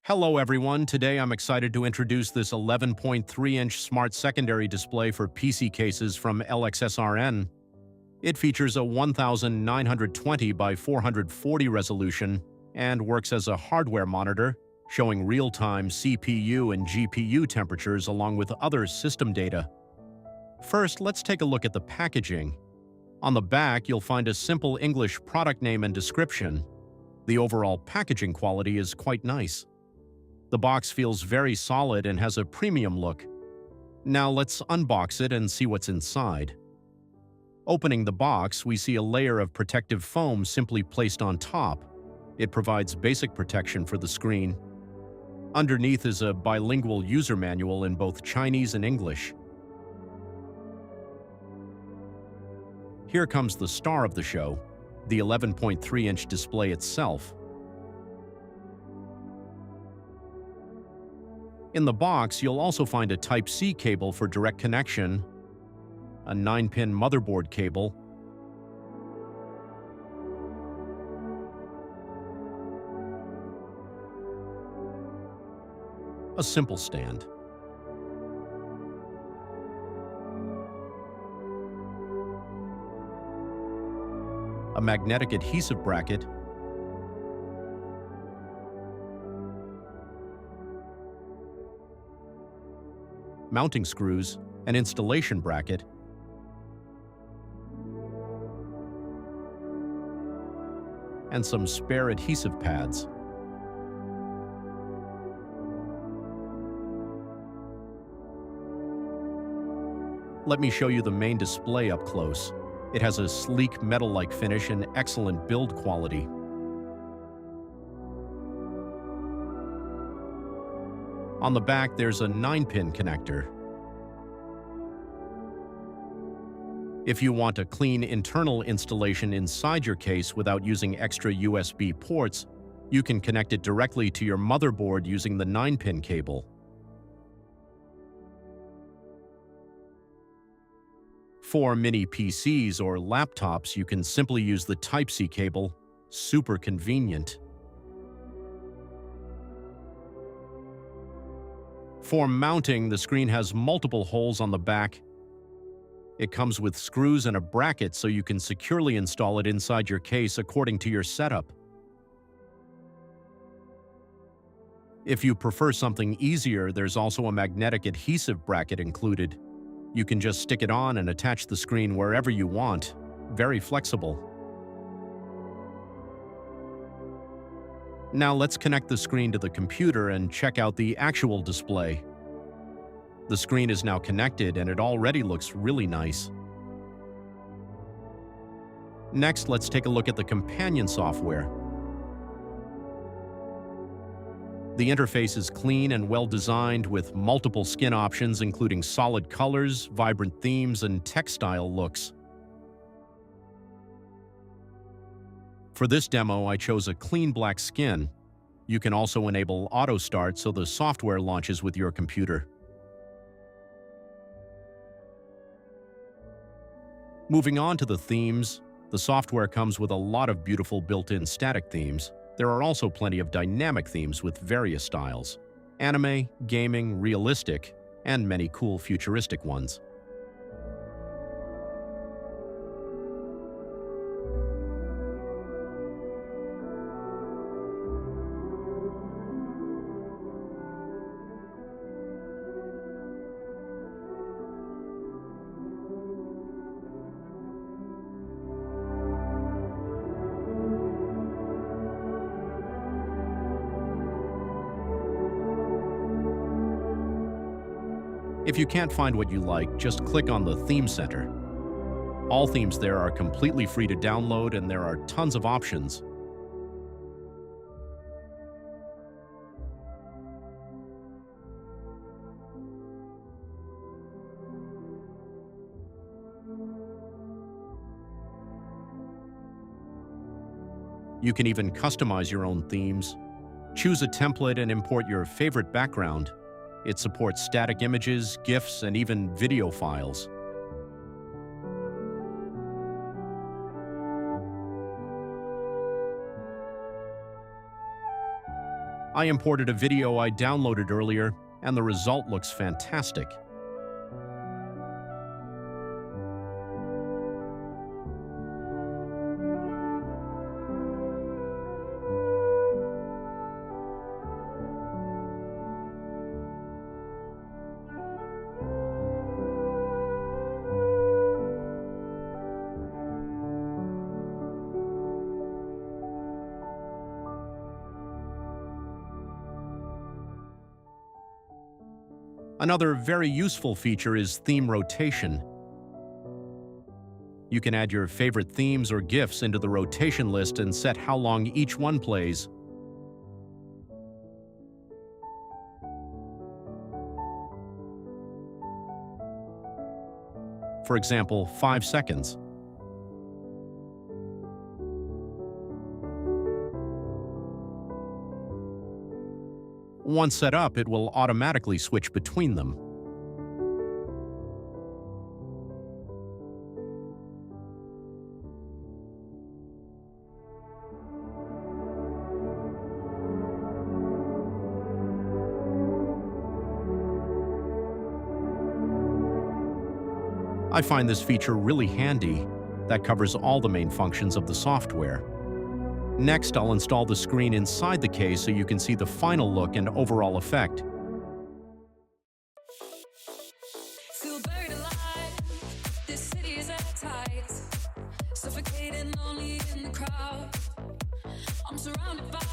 Hello everyone, today I'm excited to introduce this 11.3-inch smart secondary display for PC cases from LXSRN. It features a 1920 by 440 resolution and works as a hardware monitor, showing real-time CPU and GPU temperatures along with other system data. First, let's take a look at the packaging. On the back, you'll find a simple English product name and description. The overall packaging quality is quite nice. The box feels very solid and has a premium look. Now let's unbox it and see what's inside. Opening the box, we see a layer of protective foam simply placed on top. It provides basic protection for the screen. Underneath is a bilingual user manual in both Chinese and English. Here comes the star of the show, the 11.3-inch display itself. In the box, you'll also find a Type-C cable for direct connection, a 9-pin motherboard cable, a simple stand, a magnetic adhesive bracket, mounting screws, an installation bracket, and some spare adhesive pads. Let me show you the main display up close. It has a sleek metal-like finish and excellent build quality. On the back, there's a 9-pin connector. If you want a clean internal installation inside your case without using extra USB ports, you can connect it directly to your motherboard using the 9-pin cable. For mini PCs or laptops, you can simply use the Type-C cable. Super convenient. For mounting, the screen has multiple holes on the back. It comes with screws and a bracket so you can securely install it inside your case according to your setup. If you prefer something easier, there's also a magnetic adhesive bracket included. You can just stick it on and attach the screen wherever you want. Very flexible. Now let's connect the screen to the computer and check out the actual display. The screen is now connected and it already looks really nice. Next, let's take a look at the companion software. The interface is clean and well designed with multiple skin options including solid colors, vibrant themes, and textile looks. For this demo, I chose a clean black skin. You can also enable auto start so the software launches with your computer. Moving on to the themes, the software comes with a lot of beautiful built-in static themes. There are also plenty of dynamic themes with various styles: anime, gaming, realistic, and many cool futuristic ones. If you can't find what you like, just click on the Theme Center. All themes there are completely free to download and there are tons of options. You can even customize your own themes. Choose a template and import your favorite background. It supports static images, GIFs, and even video files. I imported a video I downloaded earlier, and the result looks fantastic. Another very useful feature is theme rotation. You can add your favorite themes or GIFs into the rotation list and set how long each one plays. For example, 5 seconds. Once set up, it will automatically switch between them. I find this feature really handy. That covers all the main functions of the software. Next, I'll install the screen inside the case so you can see the final look and overall effect. Feel buried alive. This city is at tight. Suffocating lonely in the crowd. I'm surrounded by